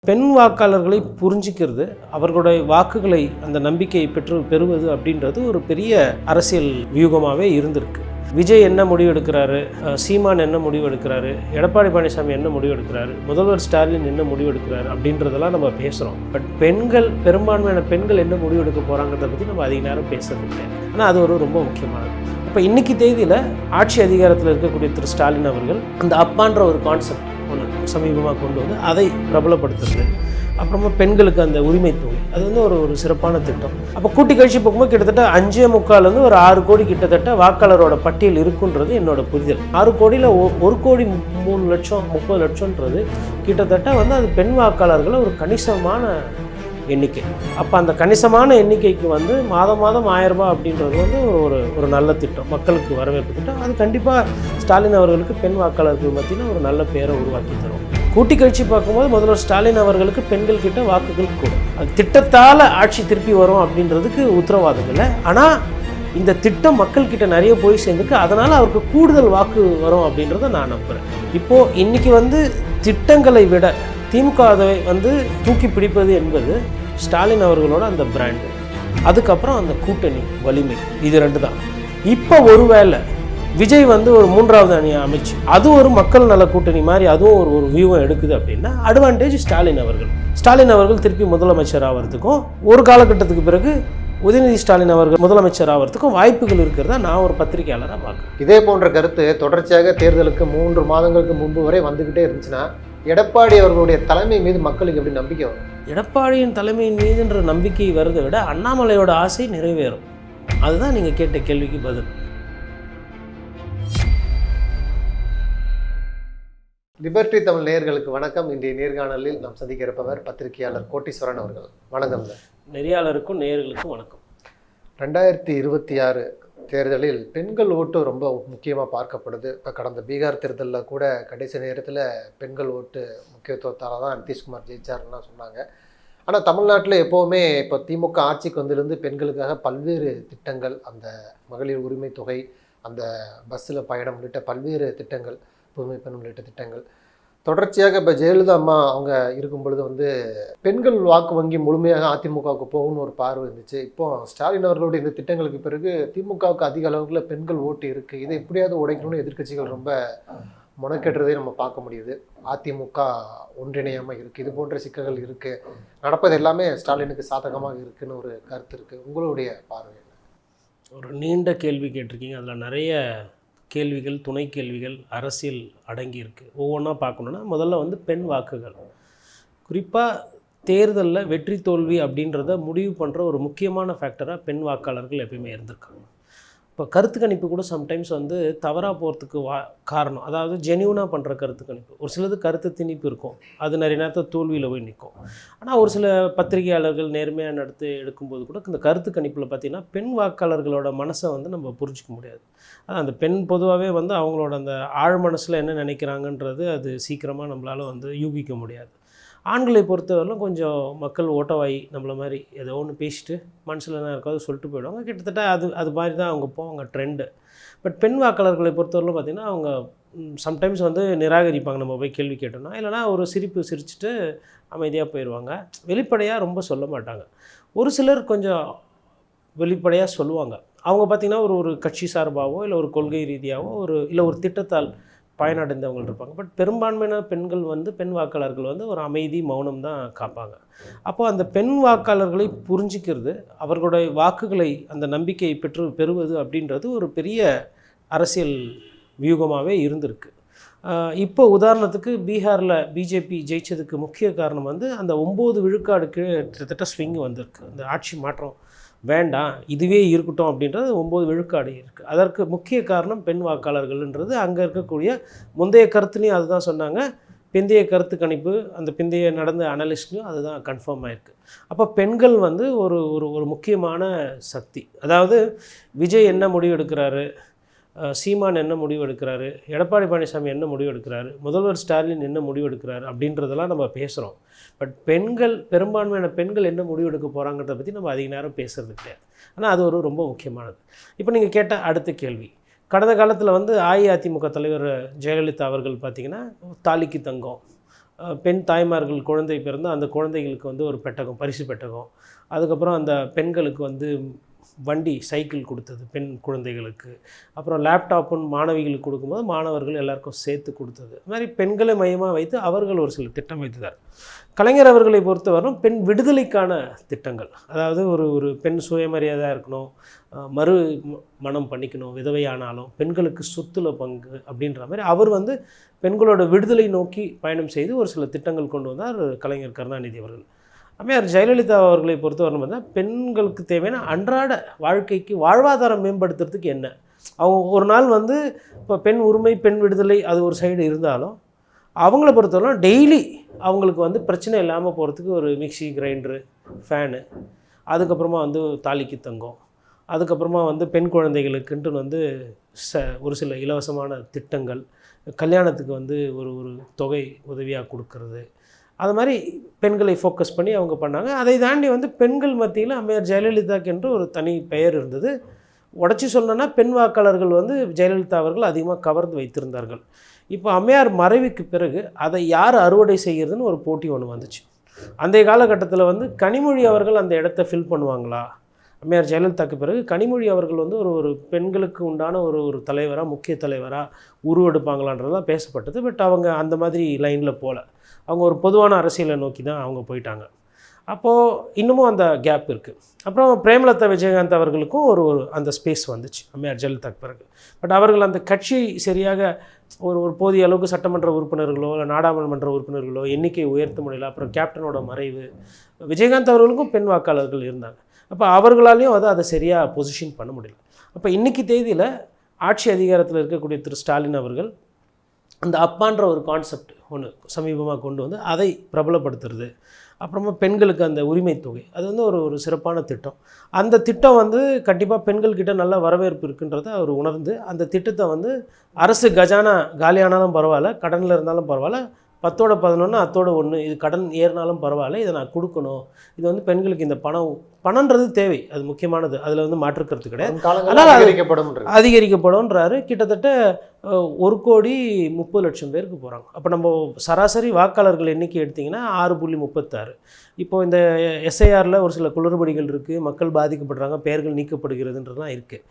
பெண் வாக்காளர்களை புரிஞ்சிக்கிறது, அவர்களுடைய வாக்குகளை அந்த நம்பிக்கையை பெறுவது அப்படின்றது ஒரு பெரிய அரசியல் வியூகமாகவே இருந்திருக்கு. விஜய் என்ன முடிவு எடுக்கிறாரு, சீமான் என்ன முடிவு எடுக்கிறாரு, எடப்பாடி பழனிசாமி என்ன முடிவு எடுக்கிறாரு, முதல்வர் ஸ்டாலின் என்ன முடிவு எடுக்கிறாரு அப்படின்றதெல்லாம் நம்ம பேசுகிறோம். பட் பெண்கள், பெரும்பான்மையான பெண்கள் என்ன முடிவு எடுக்க போகிறாங்கிறத பற்றி நம்ம அதிக நேரம் பேசுறது இல்லை. ஆனால் அது ரொம்ப முக்கியமானது. இப்போ இன்றைக்கி தேதியில் ஆட்சி அதிகாரத்தில் இருக்கக்கூடிய திரு ஸ்டாலின் அவர்கள் அந்த அப்பான்ற ஒரு கான்செப்ட் ஒன்று சமீபமாக கொண்டு வந்து அதை பிரபலப்படுத்துறது, அப்புறமா பெண்களுக்கு அந்த உரிமை தொகை, அது ஒரு சிறப்பான திட்டம். அப்போ கூட்டி கழிச்சு போகும்போது கிட்டத்தட்ட 5.25 ஒரு 6 கோடி கிட்டத்தட்ட வாக்காளரோட பட்டியல் இருக்குன்றது என்னோட புரிதல். 6 கோடியில் 1 கோடி 3 லட்சம் 30 லட்சம்ன்றது கிட்டத்தட்ட அது பெண் வாக்காளர்களை ஒரு கணிசமான எண்ணிக்கை. அப்போ அந்த கணிசமான எண்ணிக்கைக்கு மாதம் 1000 ரூபாய் அப்படின்றது ஒரு நல்ல திட்டம், மக்களுக்கு வரவேற்பு திட்டம். அது கண்டிப்பாக ஸ்டாலின் அவர்களுக்கு பெண் வாக்காளர்கள் மத்தியில் ஒரு நல்ல பேரை உருவாக்கி தரும். கூட்டி கழிச்சு பார்க்கும்போது முதல்வர் ஸ்டாலின் அவர்களுக்கு பெண்கள் கிட்ட வாக்குகள் கூடும். அது திட்டத்தால் ஆட்சி திருப்பி வரும் அப்படின்றதுக்கு உத்தரவாதம் இல்லை. ஆனால் இந்த திட்டம் மக்கள்கிட்ட நிறைய போய் சேர்ந்துருக்கு, அதனால் அவருக்கு கூடுதல் வாக்கு வரும் அப்படின்றத நான் நம்புகிறேன். இப்போது இன்றைக்கி திட்டங்களை விட திமுகவை தூக்கி பிடிப்பது என்பது ஸ்டாலின் அவர்களோட அந்த பிராண்டு, அதுக்கப்புறம் அந்த கூட்டணி வலிமை, இது 2 தான். இப்போ ஒருவேளை விஜய் ஒரு 3வது அணியை அமைச்சு அது ஒரு மக்கள் நல கூட்டணி மாதிரி அதுவும் ஒரு வியூவை எடுக்குது அப்படின்னா அட்வான்டேஜ் ஸ்டாலின் அவர்கள் திருப்பி முதலமைச்சர் ஆகிறதுக்கும் ஒரு காலகட்டத்துக்கு பிறகு உதயநிதி ஸ்டாலின் அவர்கள் முதலமைச்சர் ஆகிறதுக்கும் வாய்ப்புகள் இருக்கிறதா நான் ஒரு பத்திரிகையாளராக பார்க்குறேன். இதே போன்ற கருத்து தொடர்ச்சியாக தேர்தலுக்கு 3 மாதங்களுக்கு முன்பு வரை வந்துக்கிட்டே இருந்துச்சுன்னா எடப்பாடி அவர்களுடைய தலைமை மீது மக்களுக்கு எப்படி நம்பிக்கை வரும்? எடப்பாடியின் தலைமையின் மீதுன்ற நம்பிக்கை வரதை விட அண்ணாமலையோட ஆசை நிறைவேறும். அதுதான் நீங்கள் கேட்ட கேள்விக்கு பதில். லிபர்டி தமிழ் நேயர்களுக்கு வணக்கம். இன்றைய நேர்காணலில் நாம் சந்திக்க இருப்பவர் பத்திரிகையாளர் கோட்டீஸ்வரன் அவர்கள். வணக்கம் சார். நெறியாளருக்கும் நேயர்களுக்கும் வணக்கம். 2026 தேர்தலில் பெண்கள் ஓட்டு ரொம்ப முக்கியமாக பார்க்கப்படுது. இப்போ கடந்த பீகார் தேர்தலில் கூட கடைசி நேரத்தில் பெண்கள் ஓட்டு முக்கியத்துவத்தால் தான் நிதிஷ்குமார் ஜெயிச்சாருன்னா சொன்னாங்க. ஆனால் தமிழ்நாட்டில் எப்போவுமே இப்போ திமுக ஆட்சிக்கு வந்திருந்து பெண்களுக்காக பல்வேறு திட்டங்கள், அந்த மகளிர் உரிமை தொகை, அந்த பஸ்ஸில் பயணம் உள்ளிட்ட பல்வேறு திட்டங்கள், புதுமை பெண் உள்ளிட்ட திட்டங்கள் தொடர்ச்சியாக இப்போ ஜெயலலிதா அம்மா அவங்க இருக்கும் பொழுது பெண்கள் வாக்கு வங்கி முழுமையாக அதிமுகவுக்கு போகணும்னு ஒரு பார்வை இருந்துச்சு. இப்போ ஸ்டாலின் அவர்களுடைய இந்த திட்டங்களுக்கு பிறகு திமுகவுக்கு அதிக அளவுக்குள்ள பெண்கள் ஓட்டு இருக்குது. இதை எப்படியாவது உடைக்கணும்னு எதிர்க்கட்சிகள் ரொம்ப முனைக்கட்டுறதை நம்ம பார்க்க முடியுது. அதிமுக ஒன்றிணையாமல் இருக்குது, இது போன்ற சிக்கல்கள் இருக்குது. நடப்பது எல்லாமே ஸ்டாலினுக்கு சாதகமாக இருக்குன்னு ஒரு கருத்து இருக்குது. உங்களுடைய பார்வை? ஒரு நீண்ட கேள்வி கேட்டிருக்கீங்க. அதில் நிறைய கேள்விகள், துணை கேள்விகள், அரசியல் அடங்கியிருக்கு. ஒவ்வொன்றா பார்க்கணுன்னா முதல்ல பெண் வாக்குகள், குறிப்பாக தேர்தலில் வெற்றி தோல்வி அப்படின்றத முடிவு பண்ணுற ஒரு முக்கியமான ஃபேக்டராக பெண் வாக்காளர்கள் எப்பயுமே இருந்திருக்காங்க. இப்போ கருத்து கணிப்பு கூட சம்டைம்ஸ் தவறாக போகிறதுக்கு காரணம், அதாவது ஜென்யூனாக பண்ணுற கருத்து கணிப்பு, ஒரு சிலது கருத்து திணிப்பு இருக்கும், அது நிறைய நேரத்தில் தோல்வியில் போய் நிற்கும். ஆனால் ஒரு சில பத்திரிகையாளர்கள் நேர்மையாக நடத்தி எடுக்கும்போது கூட இந்த கருத்து கணிப்பில் பார்த்திங்கன்னா பெண் வாக்காளர்களோட மனசை நம்ம புரிஞ்சிக்க முடியாது. அந்த பெண் பொதுவாகவே அவங்களோட அந்த ஆழ் மனசில் என்ன நினைக்கிறாங்கன்றது அது சீக்கிரமாக நம்மளால் யூகிக்க முடியாது. ஆண்களை பொறுத்தவரையிலும் கொஞ்சம் மக்கள் ஓட்டவாய், நம்மளை மாதிரி ஏதோ ஒன்று பேசிட்டு மனசில் என்ன இருக்காது சொல்லிட்டு போயிடுவாங்க. கிட்டத்தட்ட அது மாதிரி தான் அவங்க போவாங்க ட்ரெண்டு. பட் பெண் வாக்காளர்களை பொறுத்தவரையிலும் பார்த்திங்கன்னா அவங்க சம்டைம்ஸ் நிராகரிப்பாங்க நம்ம போய் கேள்வி கேட்டோம்னா, இல்லைனா ஒரு சிரிச்சுட்டு அமைதியாக போயிடுவாங்க. வெளிப்படையாக ரொம்ப சொல்ல மாட்டாங்க. ஒரு சிலர் கொஞ்சம் வெளிப்படையாக சொல்லுவாங்க. அவங்க பார்த்திங்கன்னா ஒரு கட்சி சார்பாகவோ இல்லை ஒரு கொள்கை ரீதியாகவோ இல்லை ஒரு திட்டத்தால் பயனடைந்தவங்க இருப்பாங்க. பட் பெரும்பான்மையான பெண்கள் பெண் வாக்காளர்கள் ஒரு அமைதி, மௌனம் தான் காப்பாங்க. அப்போது அந்த பெண் வாக்காளர்களை புரிஞ்சிக்கிறது, அவர்களுடைய வாக்குகளை அந்த நம்பிக்கையை பெறுவது அப்படின்றது ஒரு பெரிய அரசியல் வியூகமாகவே இருந்திருக்கு. இப்போ உதாரணத்துக்கு பீகாரில் பிஜேபி ஜெயிச்சதுக்கு முக்கிய காரணம் அந்த 9 விழுக்காடுக்கு கிட்டத்தட்ட ஸ்விங் வந்திருக்கு. அந்த ஆட்சி மாற்றம் வேண்டாம், இதுவே இருக்கட்டும் அப்படின்றது 9 விழுக்காடு இருக்குது. அதற்கு முக்கிய காரணம் பெண் வாக்காளர்கள்ன்றது அங்கே இருக்கக்கூடிய முந்தைய கருத்துலையும் அதுதான் சொன்னாங்க, பிந்தைய கருத்து கணிப்பு, அந்த பிந்தைய நடந்த அனலிஸ்ட்லையும் அதுதான் கன்ஃபார்ம் ஆகிருக்கு. அப்போ பெண்கள் ஒரு ஒரு முக்கியமான சக்தி. அதாவது விஜய் என்ன முடிவு எடுக்கிறாரு, சீமான் என்ன முடிவு எடுக்கிறாரு, எடப்பாடி பழனிசாமி என்ன முடிவு எடுக்கிறாரு, முதல்வர் ஸ்டாலின் என்ன முடிவு எடுக்கிறாரு அப்படின்றதெல்லாம் நம்ம பேசுகிறோம். பட் பெண்கள், பெரும்பான்மையான பெண்கள் என்ன முடிவு எடுக்க போகிறாங்கிறத பற்றி நம்ம அதிக நேரம் பேசுகிறது கிடையாது. ஆனால் அது ரொம்ப முக்கியமானது. இப்போ நீங்கள் கேட்ட அடுத்த கேள்வி, கடந்த காலத்தில் அஇஅதிமுக தலைவர் ஜெயலலிதா அவர்கள் பார்த்திங்கன்னா தாலிக்கு தங்கம், பெண் தாய்மார்கள் குழந்தை பிறந்து அந்த குழந்தைகளுக்கு வந்து ஒரு பெட்டகம், பரிசு பெட்டகம். அதுக்கப்புறம் அந்த பெண்களுக்கு வந்து வண்டி, சைக்கிள் கொடுத்தது பெண் குழந்தைகளுக்கு. அப்புறம் லேப்டாப்புன்னு மாணவிகளுக்கு கொடுக்கும்போது மாணவர்கள் எல்லாருக்கும் சேர்த்து கொடுத்தது. இது மாதிரி பெண்களை மையமாக வைத்து அவர்கள் ஒரு சில திட்டம் வைத்தார். கலைஞர் அவர்களை பொறுத்தவரைக்கும் பெண் விடுதலைக்கான திட்டங்கள், அதாவது ஒரு பெண் சுயமரியாதையாக இருக்கணும், மனம் பண்ணிக்கணும், விதவையானாலும் பெண்களுக்கு சொத்துல பங்கு அப்படின்ற மாதிரி அவர் வந்து பெண்களோட விடுதலை நோக்கி பயணம் செய்து ஒரு சில திட்டங்கள் கொண்டு வந்தார் கலைஞர் கருணாநிதி அவர்கள். அம்மையார் ஜெயலலிதா அவர்களை பொறுத்தவரை பார்த்தா பெண்களுக்கு தேவையான அன்றாட வாழ்க்கைக்கு வாழ்வாதாரம் மேம்படுத்துறதுக்கு என்ன, அவங்க ஒரு நாள் வந்து இப்போ பெண் உரிமை, பெண் விடுதலை அது ஒரு சைடு இருந்தாலும் அவங்கள பொறுத்தவரை டெய்லி அவங்களுக்கு வந்து பிரச்சனை இல்லாமல் போகிறதுக்கு ஒரு மிக்சி, கிரைண்டரு, ஃபேனு, அதுக்கப்புறமா வந்து தாலிக்கு தங்கம், அதுக்கப்புறமா வந்து பெண் குழந்தைகளுக்குன்ட்டு வந்து ஒரு சில இலவசமான திட்டங்கள், கல்யாணத்துக்கு வந்து ஒரு தொகை உதவியாக கொடுக்கறது, அது மாதிரி பெண்களை ஃபோக்கஸ் பண்ணி அவங்க பண்ணாங்க. அதை தாண்டி வந்து பெண்கள் மத்தியில் அம்மையார் ஜெயலலிதாக்கு என்று ஒரு தனி பெயர் இருந்தது. உடச்சி சொல்லணும்னா பெண் வாக்காளர்கள் வந்து ஜெயலலிதா அவர்கள் அதிகமாக கவர்ந்து வைத்திருந்தார்கள். இப்போ அம்மையார் மறைவுக்கு பிறகு அதை யார் அறுவடை செய்கிறதுன்னு ஒரு போட்டி ஒன்று வந்துச்சு. அந்த காலகட்டத்தில் வந்து கனிமொழி அவர்கள் அந்த இடத்த ஃபில் பண்ணுவாங்களா, அம்மையார் ஜெயலலிதாவுக்கு பிறகு கனிமொழி அவர்கள் வந்து ஒரு பெண்களுக்கு உண்டான ஒரு தலைவராக, முக்கிய தலைவராக உருவெடுப்பாங்களான்றதான் பேசப்பட்டது. பட் அவங்க அந்த மாதிரி லைனில் போகல. அவங்க ஒரு பொதுவான அரசியலை நோக்கி தான் அவங்க போயிட்டாங்க. அப்போது இன்னமும் அந்த கேப் இருக்குது. அப்புறம் பிரேமலதா விஜயகாந்த் அவர்களுக்கும் ஒரு அந்த ஸ்பேஸ் வந்துச்சு அம்மையார் ஜெயலலிதாக்கு பிறகு. பட் அவர்கள் அந்த கட்சி சரியாக ஒரு போதிய அளவுக்கு சட்டமன்ற உறுப்பினர்களோ இல்லை நாடாளுமன்ற உறுப்பினர்களோ எண்ணிக்கை உயர்த்த முடியல. அப்புறம் கேப்டனோட மறைவு, விஜயகாந்த் அவர்களுக்கும் பெண் வாக்காளர்கள் இருந்தாங்க. அப்போ அவர்களாலையும் அதை சரியாக பொசிஷன் பண்ண முடியல. அப்போ இன்றைக்கி தேதியில் ஆட்சி அதிகாரத்தில் இருக்கக்கூடிய திரு ஸ்டாலின் அவர்கள் அந்த அப்பான்ற ஒரு கான்செப்ட் ஒன்று சமீபமாக கொண்டு வந்து அதை பிரபலப்படுத்துறது. அப்புறமா பெண்களுக்கு அந்த உரிமை தொகை, அது வந்து ஒரு சிறப்பான திட்டம். அந்த திட்டம் வந்து கண்டிப்பாக பெண்கள்கிட்ட நல்ல வரவேற்பு இருக்குன்றதை அவர் உணர்ந்து அந்த திட்டத்தை வந்து அரசு கஜானா காலியானாலும் பரவாயில்ல, கடனில் இருந்தாலும் பரவாயில்ல, 10ஓட 11 அத்தோட 1, இது கடன் ஏறினாலும் பரவாயில்ல, இதை நான் கொடுக்கணும். இது வந்து பெண்களுக்கு இந்த பணன்றது தேவை, அது முக்கியமானது, அதில் வந்து மாற்றுக்கிறது கிடையாது. அதனால் அதிகரிக்கப்படும்ன்றாரு. கிட்டத்தட்ட 1,30,00,000 பேருக்கு போகிறாங்க. அப்போ நம்ம சராசரி வாக்காளர்கள் எண்ணிக்கை எடுத்திங்கன்னா 6.36. இப்போது இந்த எஸ்ஐஆரில் ஒரு சில குளறுபடிகள் இருக்குது, மக்கள் பாதிக்கப்படுறாங்க, பெயர்கள் நீக்கப்படுகிறதுன்றதுலாம் இருக்குது.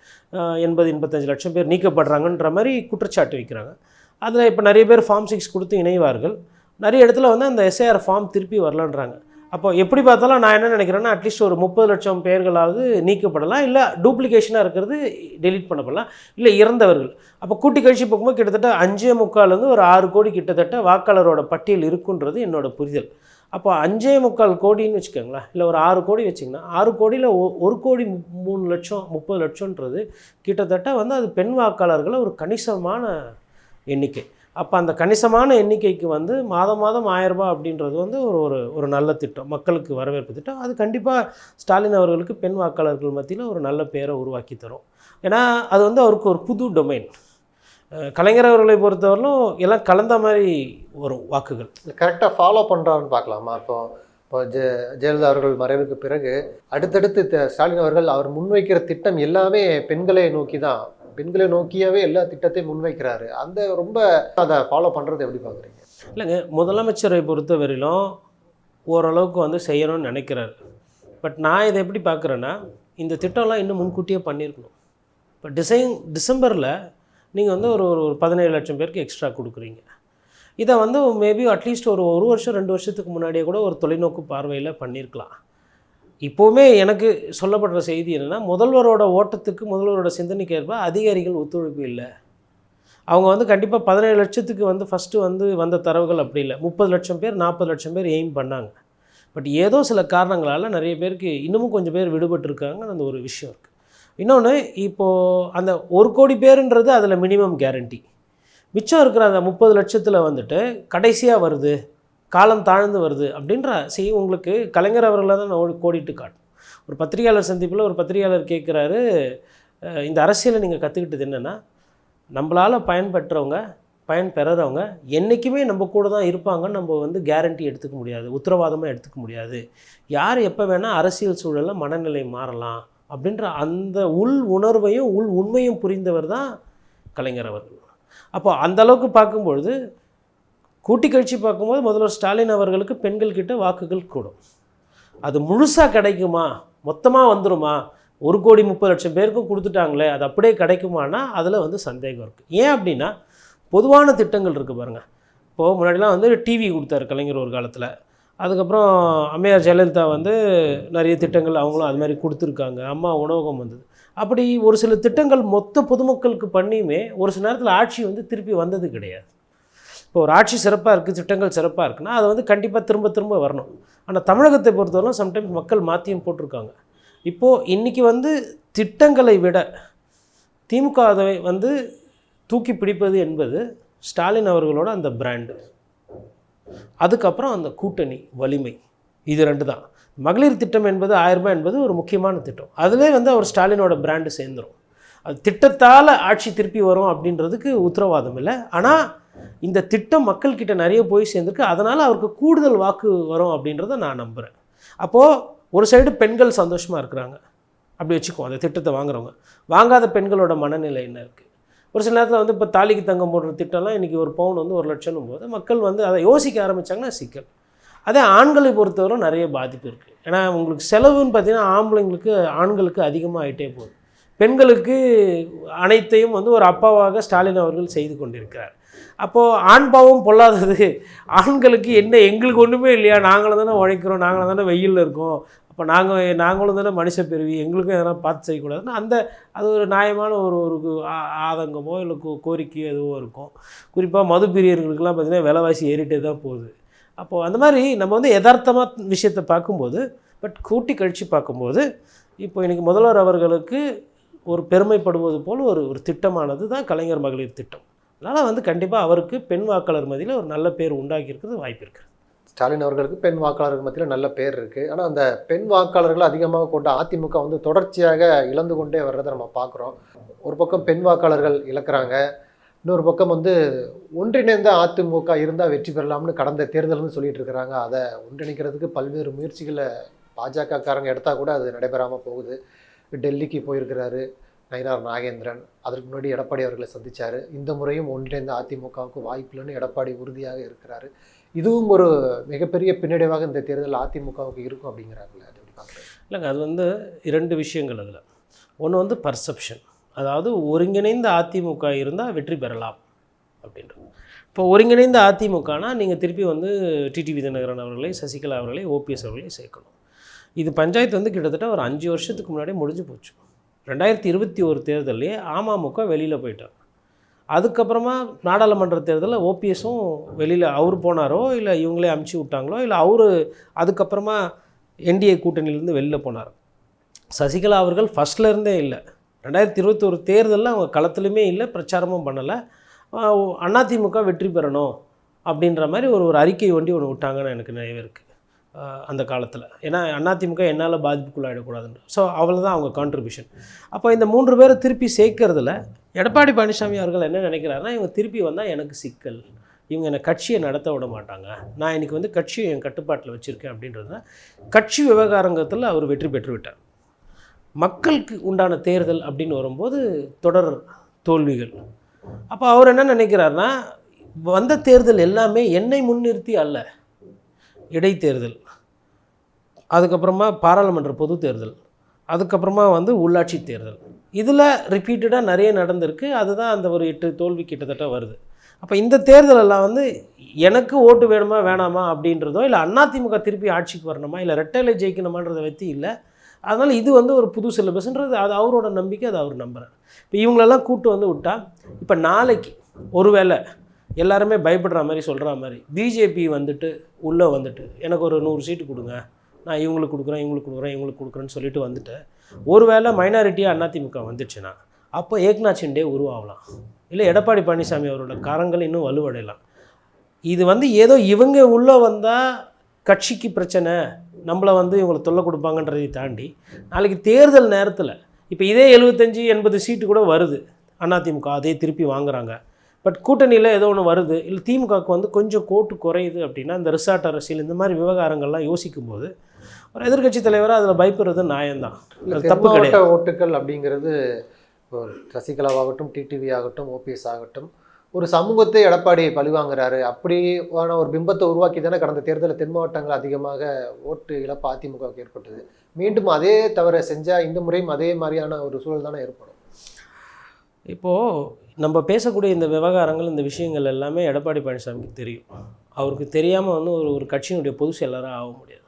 80-85 லட்சம் பேர் நீக்கப்படுறாங்கன்ற மாதிரி குற்றச்சாட்டு வைக்கிறாங்க. அதில் இப்போ நிறைய பேர் ஃபார்ம் 6 கொடுத்து இணைவார்கள். நிறைய இடத்துல வந்து அந்த எஸ்ஐஆர் ஃபார்ம் திருப்பி வரலன்றாங்க. அப்போ எப்படி பார்த்தாலும் நான் என்ன நினைக்கிறேன்னா, அட்லீஸ்ட் ஒரு 30 லட்சம் பேர்களாவது நீக்கப்படலாம், இல்லை டூப்ளிகேஷனாக இருக்கிறது டெலீட் பண்ணப்படலாம், இல்லை இறந்தவர்கள். அப்போ கூட்டி கழிச்சு பார்க்கும்போது கிட்டத்தட்ட 5.25 ஒரு 6 கோடி கிட்டத்தட்ட வாக்காளரோட பட்டியல் இருக்குன்றது என்னோட புரிதல். அப்போ 5.25 கோடின்னு வச்சுக்கோங்களேன், இல்லை ஒரு 6 கோடி வச்சிங்கன்னா 6 கோடியில் 1,03,00,000 30 லட்சம்ன்றது கிட்டத்தட்ட வந்து அது பெண் வாக்காளர்களை ஒரு கணிசமான எண்ணிக்கை. அப்போ அந்த கணிசமான எண்ணிக்கைக்கு வந்து மாதம் 1000 ரூபாய் அப்படின்றது வந்து ஒரு நல்ல திட்டம், மக்களுக்கு வரவேற்பு திட்டம். அது கண்டிப்பாக ஸ்டாலின் அவர்களுக்கு பெண் வாக்காளர்கள் மத்தியில் ஒரு நல்ல பேரை உருவாக்கி தரும். ஏன்னா அது வந்து அவருக்கு ஒரு புது டொமைன். கலைஞர் அவர்களை பொறுத்தவரையிலும் எல்லாம் கலந்த மாதிரி வரும் வாக்குகள். கரெக்டாக ஃபாலோ பண்ணுறான்னு பார்க்கலாமா? இப்போ ஜெயலலிதா அவர்கள் மறைவுக்கு பிறகு அடுத்தடுத்து ஸ்டாலின் அவர்கள் அவர் முன்வைக்கிற திட்டம் எல்லாமே பெண்களை நோக்கி தான், பெண்களை நோக்கியாவே எல்லா திட்டத்தையும் முன்வைக்கிறாரு. அந்த ரொம்ப அதை ஃபாலோ பண்ணுறது எப்படி பார்க்குறீங்க? இல்லைங்க, முதலமைச்சரை பொறுத்த வரையிலும் ஓரளவுக்கு வந்து செய்யணும்னு நினைக்கிறாரு. பட் நான் இதை எப்படி பார்க்குறேன்னா, இந்த திட்டம்லாம் இன்னும் முன்கூட்டியே பண்ணியிருக்கணும். இப்போ டிசம்பரில் நீங்கள் வந்து ஒரு 17 லட்சம் பேருக்கு எக்ஸ்ட்ரா கொடுக்குறீங்க. இதை வந்து மேபி அட்லீஸ்ட் ஒரு வருஷம் 2 வருஷத்துக்கு முன்னாடியே கூட ஒரு தொலைநோக்கு பார்வையில் பண்ணியிருக்கலாம். இப்போவுமே எனக்கு சொல்லப்படுற செய்தி என்னென்னா, முதல்வரோட ஓட்டத்துக்கு, முதல்வரோட சிந்தனைக்கு ஏற்ப அதிகாரிகள் ஒத்துழைப்பு இல்லை. அவங்க வந்து கண்டிப்பாக 17 லட்சத்துக்கு வந்து ஃபஸ்ட்டு வந்து வந்த தரவுகள் அப்படி இல்லை. 30 லட்சம் பேர் 40 லட்சம் பேர் எய்ம் பண்ணாங்க. பட் ஏதோ சில காரணங்களால் நிறைய பேருக்கு இன்னமும் கொஞ்சம் பேர் விடுபட்டுருக்காங்க. அந்த ஒரு விஷயம் இருக்குது. இன்னொன்று, இப்போது அந்த 1 கோடி பேருன்றது அதில் மினிமம் கேரண்டி. மிச்சம் இருக்கிற அந்த 30 லட்சத்தில் வந்துட்டு கடைசியாக வருது, காலம் தாழ்ந்து வருது அப்படின்ற உங்களுக்கு கலைஞர் அவர்களை தான் நான் கோடிட்டு காட்டும். ஒரு பத்திரிகையாளர் சந்திப்பில் ஒரு பத்திரிகையாளர் கேட்குறாரு, இந்த அரசியலை நீங்கள் கற்றுக்கிட்டது என்னென்னா, நம்மளால் பயன்பெற்றவங்க, பயன் பெறறவங்க என்றைக்குமே நம்ம கூட தான் இருப்பாங்கன்னு நம்ம வந்து கேரண்டி எடுத்துக்க முடியாது, உத்தரவாதமாக எடுத்துக்க முடியாது. யார் எப்போ வேணால் அரசியல் சூழலில் மனநிலை மாறலாம் அப்படின்ற அந்த உள் உணர்வையும் உள் உண்மையும் புரிந்தவர் தான் கலைஞர் அவர்கள். அப்போ அந்தளவுக்கு பார்க்கும்பொழுது கூட்டி கழிச்சு பார்க்கும்போது முதல்வர் ஸ்டாலின் அவர்களுக்கு பெண்கள் கிட்ட வாக்குகள் கூடும். அது முழுசாக கிடைக்குமா, மொத்தமாக வந்துருமா, 1,30,00,000 பேருக்கும் கொடுத்துட்டாங்களே அது அப்படியே கிடைக்குமானா அதில் வந்து சந்தேகம் இருக்குது. ஏன் அப்படின்னா பொதுவான திட்டங்கள் இருக்குது பாருங்கள். இப்போது முன்னாடிலாம் வந்து டிவி கொடுத்தாரு கலைஞர் ஒரு காலத்தில், அதுக்கப்புறம் அம்மையார் ஜெயலலிதா வந்து நிறைய திட்டங்கள் அவங்களும் அது மாதிரி கொடுத்துருக்காங்க, அம்மா உணவகம் வந்தது. அப்படி ஒரு சில திட்டங்கள் மொத்த பொதுமக்களுக்கு பண்ணியுமே ஒரு சில நேரத்தில் ஆட்சி வந்து திருப்பி வந்தது கிடையாது. இப்போ ஒரு ஆட்சி சிறப்பாக இருக்குது, திட்டங்கள் சிறப்பாக இருக்குன்னா அதை வந்து கண்டிப்பாக திரும்ப திரும்ப வரணும். ஆனால் தமிழகத்தை பொறுத்தவரைக்கும் சம்டைம்ஸ் மக்கள் மாற்றியும் போட்டிருக்காங்க. இப்போது இன்றைக்கி வந்து திட்டங்களை விட திமுக அதை வந்து தூக்கி பிடிப்பது என்பது ஸ்டாலின் அவர்களோட அந்த பிராண்டு, அதுக்கப்புறம் அந்த கூட்டணி வலிமை, இது 2 தான். மகளிர் திட்டம் என்பது 1000 ரூபாய் என்பது ஒரு முக்கியமான திட்டம். அதிலே வந்து அவர் ஸ்டாலினோட பிராண்டு சேர்ந்துடும். அது திட்டத்தால் ஆட்சி திருப்பி வரும் அப்படின்றதுக்கு உத்தரவாதம் இல்லை. ஆனால் இந்த திட்டம் மக்கள்கிட்ட நிறைய போய் சேர்ந்துருக்கு, அதனால் அவருக்கு கூடுதல் வாக்கு வரும் அப்படின்றத நான் நம்புகிறேன். அப்போது ஒரு சைடு பெண்கள் சந்தோஷமாக இருக்கிறாங்க அப்படி வச்சுக்குவோம், அந்த திட்டத்தை வாங்குறவங்க. வாங்காத பெண்களோட மனநிலை என்ன இருக்குது? ஒரு சில நேரத்தில் வந்து இப்போ தாலிக்கு தங்கம் போடுற திட்டம்லாம் இன்றைக்கி ஒரு பவுன் வந்து 1,00,000 போது மக்கள் வந்து அதை யோசிக்க ஆரம்பித்தாங்கன்னா சிக்கல். அதே ஆண்களை பொறுத்தவரை நிறைய பாதிப்பு இருக்குது. ஏன்னா உங்களுக்கு செலவுன்னு பார்த்தீங்கன்னா ஆண்களுக்கு அதிகமாக ஆகிட்டே போகுது. பெண்களுக்கு அனைத்தையும் வந்து ஒரு அப்பாவாக ஸ்டாலின் அவர்கள் செய்து கொண்டிருக்கிறார். அப்போது ஆண் பாவம் பொல்லாதது, ஆண்களுக்கு என்ன எங்களுக்கு ஒன்றுமே இல்லையா, நாங்களும் தானே உழைக்கிறோம், நாங்களும் தானே வெயிலில் இருக்கோம், அப்போ நாங்களும் தானே மனுஷ பிறவி, எங்களுக்கும் எதனா பார்த்து செய்யக்கூடாதுன்னு அது ஒரு நியாயமான ஒரு ஆதங்கமோ இல்லை கோரிக்கையோ எதுவோ இருக்கும். குறிப்பாக மது பிரியர்களுக்கெல்லாம் பார்த்திங்கன்னா விலைவாசி ஏறிட்டே தான் போகுது. அப்போது அந்த மாதிரி நம்ம வந்து யதார்த்தமாக விஷயத்தை பார்க்கும்போது, பட் கூட்டி கழித்து பார்க்கும்போது இப்போ இன்றைக்கி முதல்வர் அவர்களுக்கு ஒரு பெருமைப்படுவது போல் ஒரு திட்டமானது தான் கலைஞர் மகளிர் திட்டம். அதனால் வந்து கண்டிப்பாக அவருக்கு பெண் வாக்காளர் மத்தியில் ஒரு நல்ல பேர் உண்டாக்கியிருக்கிறது வாய்ப்பு இருக்குது. ஸ்டாலின் அவர்களுக்கு பெண் வாக்காளர்கள் மத்தியில் நல்ல பேர் இருக்குது. ஆனால் அந்த பெண் வாக்காளர்கள் அதிகமாக கொண்ட அதிமுக வந்து தொடர்ச்சியாக இழந்து கொண்டே வர்றதை நம்ம பார்க்குறோம். ஒரு பக்கம் பெண் வாக்காளர்கள் இழக்கிறாங்க, இன்னொரு பக்கம் வந்து ஒன்றிணைந்த அதிமுக இருந்தால் வெற்றி பெறலாம்னு கடந்த தேர்தல்னு சொல்லிட்டு இருக்கிறாங்க. அதை ஒன்றிணைக்கிறதுக்கு பல்வேறு முயற்சிகளை பாஜகக்காரங்க எடுத்தால் கூட அது நடைபெறாமல் போகுது. டெல்லிக்கு போயிருக்கிறாரு நயினார் நாகேந்திரன், அதற்கு முன்னாடி எடப்பாடி அவர்களை சந்தித்தார். இந்த முறையும் ஒன்றிணைந்த அதிமுகவுக்கு வாய்ப்பில்லைன்னு எடப்பாடி உறுதியாக இருக்கிறாரு. இதுவும் ஒரு மிகப்பெரிய பின்னடைவாக இந்த தேர்தல் அதிமுகவுக்கு இருக்கும் அப்படிங்கிறாங்களே, அது எப்படி பார்க்குறேன்? இல்லைங்க, அது வந்து 2 விஷயங்கள் அதில். ஒன்று வந்து பர்செப்ஷன், அதாவது ஒருங்கிணைந்த அதிமுக இருந்தால் வெற்றி பெறலாம் அப்படின்றது. இப்போ ஒருங்கிணைந்த அதிமுகனா நீங்கள் திருப்பி வந்து டிடிவி தினகரன் அவர்களை, சசிகலா அவர்களை, ஓபிஎஸ் அவர்களை சேர்க்கணும். இது பஞ்சாயத்து வந்து கிட்டத்தட்ட ஒரு 5 வருஷத்துக்கு முன்னாடியே முடிஞ்சு போச்சு. 2021 தேர்தல்லையே அமமுக வெளியில் போயிட்டார். அதுக்கப்புறமா நாடாளுமன்ற தேர்தலில் ஓபிஎஸும் வெளியில் அவர் போனாரோ இல்லை இவங்களே அமுச்சு விட்டாங்களோ இல்லை அவர் அதுக்கப்புறமா என்டிஏ கூட்டணியிலேருந்து வெளியில் போனார். சசிகலா அவர்கள் ஃபஸ்ட்லேருந்தே இல்லை, 2021 தேர்தலில் அவங்க களத்துலையுமே இல்லை, பிரச்சாரமும் பண்ணலை. அதிமுக வெற்றி பெறணும் அப்படின்ற மாதிரி ஒரு அறிக்கை ஒன்று விட்டாங்கன்னு எனக்கு நினைவு இருக்குது அந்த காலத்தில். ஏன்னா அதிமுக என்னால் பாதிப்புக்குள்ளாயிடக்கூடாதுன்ற, ஸோ அவ்வளோதான் அவங்க கான்ட்ரிபியூஷன். அப்போ இந்த 3 பேரை திருப்பி சேர்க்கறதுல எடப்பாடி பழனிசாமி அவர்கள் என்ன நினைக்கிறாருன்னா, இவங்க திருப்பி வந்தால் எனக்கு சிக்கல், இவங்க என்னை கட்சியை நடத்த விட மாட்டாங்க, நான் இன்றைக்கி வந்து கட்சியை என் கட்டுப்பாட்டில் வச்சுருக்கேன் அப்படின்றதுனா கட்சி விவகாரங்கத்தில் அவர் வெற்றி பெற்று விட்டார். மக்களுக்கு உண்டான தேர்தல் அப்படின்னு வரும்போது தொடர் தோல்விகள். அப்போ அவர் என்ன நினைக்கிறாருன்னா, வந்த தேர்தல் எல்லாமே என்னை முன்னிறுத்தி அல்ல, இடைத்தேர்தல், அதுக்கப்புறமா பாராளுமன்ற பொது தேர்தல், அதுக்கப்புறமா வந்து உள்ளாட்சி தேர்தல், இதில் ரிப்பீட்டடாக நிறைய நடந்திருக்கு. அதுதான் அந்த ஒரு 8 தோல்வி கிட்டத்தட்ட வருது. அப்போ இந்த தேர்தலெல்லாம் வந்து எனக்கு ஓட்டு வேணுமா வேணாமா அப்படின்றதோ, இல்லை அதிமுக திருப்பி ஆட்சிக்கு வரணுமா, இல்லை ரெட்டைலை ஜெயிக்கணுமான்றதை பற்றி இல்லை. அதனால் இது வந்து ஒரு புது சிலபஸ்ன்றது அது அவரோட நம்பிக்கை, அது அவர் நம்புகிறார். இப்போ இவங்களெல்லாம் கூட்டு வந்து விட்டால், இப்போ நாளைக்கு ஒருவேளை எல்லாருமே பயப்படுற மாதிரி சொல்கிற மாதிரி பிஜேபி வந்துட்டு உள்ளே வந்துட்டு எனக்கு ஒரு 100 சீட்டு கொடுங்க, நான் இவங்களுக்கு கொடுக்குறேன்னு சொல்லிட்டு வந்துட்டு ஒருவேளை மைனாரிட்டியாக அதிமுக வந்துச்சுன்னா அப்போ ஏக்நாத் ஷிண்டே உருவாகலாம், இல்லை எடப்பாடி பழனிசாமி அவரோட கரங்கள் இன்னும் வலுவடையலாம். இது வந்து ஏதோ இவங்க உள்ளே வந்தால் கட்சிக்கு பிரச்சனை, நம்மளை வந்து இவங்களை தொல்லை கொடுப்பாங்கன்றதை தாண்டி நாளைக்கு தேர்தல் நேரத்தில் இப்போ இதே 75-80 சீட்டு கூட வருது, அதிமுக அதே திருப்பி வாங்குறாங்க. பட் கூட்டணியில் ஏதோ ஒன்று வருது, இல்லை திமுகவுக்கு வந்து கொஞ்சம் கோட்டு குறையுது அப்படின்னா இந்த ரிசார்ட் அரசியல் இந்த மாதிரி விவகாரங்கள்லாம் யோசிக்கும் போது ஒரு எதிர்கட்சி தலைவராக அதில் பயப்படுறது நியாயம்தான், தப்பு கிடையாது. ஓட்டுகள் அப்படிங்கிறது சசிகலாவாகட்டும், டிடிவி ஆகட்டும், ஓபிஎஸ் ஆகட்டும், ஒரு சமூகத்தை எடப்பாடி பழிவாங்குறாரு அப்படியான ஒரு பிம்பத்தை உருவாக்கி தானே கடந்த தேர்தலில் தென் மாவட்டங்கள் அதிகமாக ஓட்டு இழப்பு அதிமுகவுக்கு ஏற்பட்டது. மீண்டும் அதே தவிர செஞ்சால் இந்த முறையும் அதே மாதிரியான ஒரு சூழல் தானே ஏற்படும். இப்போது நம்ம பேசக்கூடிய இந்த விவகாரங்கள், இந்த விஷயங்கள் எல்லாமே எடப்பாடி பழனிசாமிக்கு தெரியும். அவருக்கு தெரியாமல் வந்து ஒரு கட்சியினுடைய பொதுச் செயலராக ஆக முடியாது.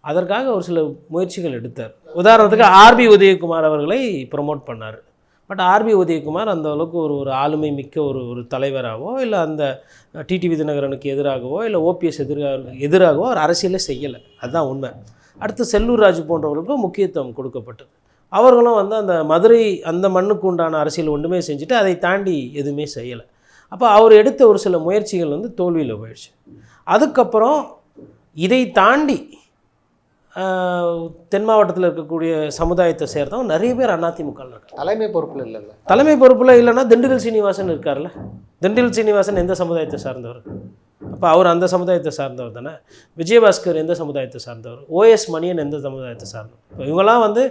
அதற்காக ஒரு சில முயற்சிகள் எடுத்தார். உதாரணத்துக்கு ஆர்பி உதயகுமார் அவர்களை ப்ரமோட் பண்ணார். பட் ஆர்பி உதயகுமார் அந்த அளவுக்கு ஒரு ஆளுமை மிக்க ஒரு தலைவராகவோ, இல்லை அந்த டிடிவி தினகரனுக்கு எதிராகவோ, இல்லை ஓபிஎஸ் எதிராகவோ ஒரு அரசியலே செய்யலை. அதுதான் உண்மை. அடுத்து செல்லூர் ராஜு போன்றவர்களுக்கும் முக்கியத்துவம் கொடுக்கப்பட்டது. அவர்களும் வந்து அந்த மதுரை அந்த மண்ணுக்கு உண்டான அரசியல் ஒன்றுமே செஞ்சுட்டு அதை தாண்டி எதுவுமே செய்யலை. அப்போ அவர் எடுத்த ஒரு சில முயற்சிகள் வந்து தோல்வியில் போயிடுச்சு. அதுக்கப்புறம் இதை தாண்டி தென் மாவட்டத்தில் இருக்கக்கூடிய சமுதாயத்தை சேர்ந்தவங்க நிறைய பேர் அதிமுக இருக்காங்க. தலைமை பொறுப்பில் இல்லைல்ல. தலைமை பொறுப்பில் இல்லைன்னா திண்டுக்கல் சீனிவாசன் இருக்கார்ல. திண்டுக்கல் சீனிவாசன் எந்த சமுதாயத்தை சார்ந்தவர்? அப்போ அவர் அந்த சமுதாயத்தை சார்ந்தவர் தானே. விஜயபாஸ்கர் எந்த சமுதாயத்தை சார்ந்தவர்? ஓஎஸ் மணியன் எந்த சமுதாயத்தை சார்ந்தவர்? இப்போ இவங்கெல்லாம் வந்து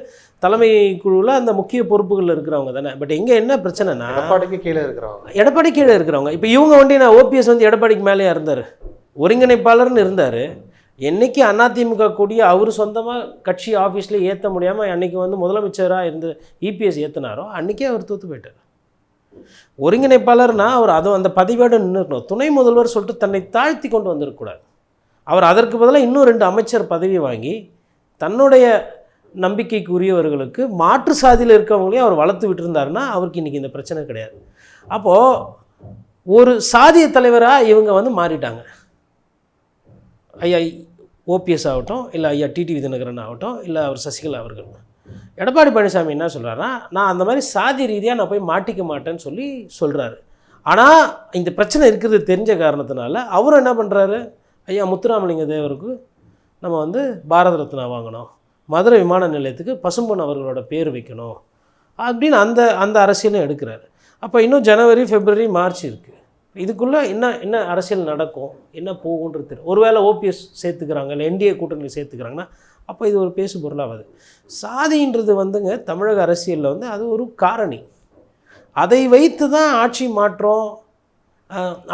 தலைமை குழுவில் அந்த முக்கிய பொறுப்புகளில் இருக்கிறவங்க தானே. பட் இங்கே என்ன பிரச்சனைனா எடப்பாடிக்கு கீழே இருக்கிறவங்க. எடப்பாடி கீழே இருக்கிறவங்க. இப்போ இவங்க வந்து நான் ஓபிஎஸ் வந்து எடப்பாடிக்கு மேலேயே இருந்தார், ஒருங்கிணைப்பாளர்னு இருந்தார். என்றைக்கு அதிமுக கூடிய அவர் சொந்தமாக கட்சி ஆஃபீஸில் ஏற்ற முடியாமல் அன்றைக்கி வந்து முதலமைச்சராக இருந்து இபிஎஸ் ஏற்றினாரோ அன்றைக்கே அவர் தோற்று போயிட்டார். ஒருங்கிணைப்பாளர்னா அவர் அதுவும் அந்த பதவியோடு நின்றுக்கணும். துணை முதல்வர் சொல்லிட்டு தன்னை தாழ்த்தி கொண்டு வந்துடக்கூடாது. அவர் அதற்கு பதிலாக இன்னும் 2 அமைச்சர் பதவி வாங்கி தன்னுடைய நம்பிக்கைக்குரியவர்களுக்கு மாற்று சாதியில் இருக்கவங்களையும் அவர் வளர்த்து விட்டுருந்தாருன்னா அவருக்கு இன்றைக்கி இந்த பிரச்சனை கிடையாது. அப்போது ஒரு சாதிய தலைவராக இவங்க வந்து மாறிட்டாங்க. ஐயா ஓபிஎஸ் ஆகட்டும், இல்லை ஐயா டிடிவி தினகரன் ஆகட்டும், இல்லை அவர் சசிகலா அவர்கள். எடப்பாடி பழனிசாமி என்ன சொல்கிறாருன்னா, நான் அந்த மாதிரி சாதி ரீதியாக நான் போய் மாட்டிக்க மாட்டேன்னு சொல்கிறாரு. ஆனால் இந்த பிரச்சனை இருக்கிறது தெரிஞ்ச காரணத்தினால அவரும் என்ன பண்ணுறாரு, ஐயா முத்துராமலிங்க தேவருக்கு நம்ம வந்து பாரத ரத்னா வாங்கணும், மதுரை விமான நிலையத்துக்கு பசும்பொன் அவர்களோட பேர் வைக்கணும் அப்படின்னு அந்த அரசியலும் எடுக்கிறாரு. அப்போ இன்னும் ஜனவரி, பிப்ரவரி, மார்ச் இருக்குது. இதுக்குள்ளே என்ன அரசியல் நடக்கும், என்ன போகுன்றது தெரியும். ஒருவேளை ஓபிஎஸ் சேர்த்துக்கிறாங்க, இல்லை என்டிஏ கூட்டணியில் சேர்த்துக்கிறாங்கன்னா அப்போ இது ஒரு பேசு பொருளாகுது. சாதின்றது வந்துங்க தமிழக அரசியலில் வந்து அது ஒரு காரணி. அதை வைத்து தான் ஆட்சி மாற்றம்,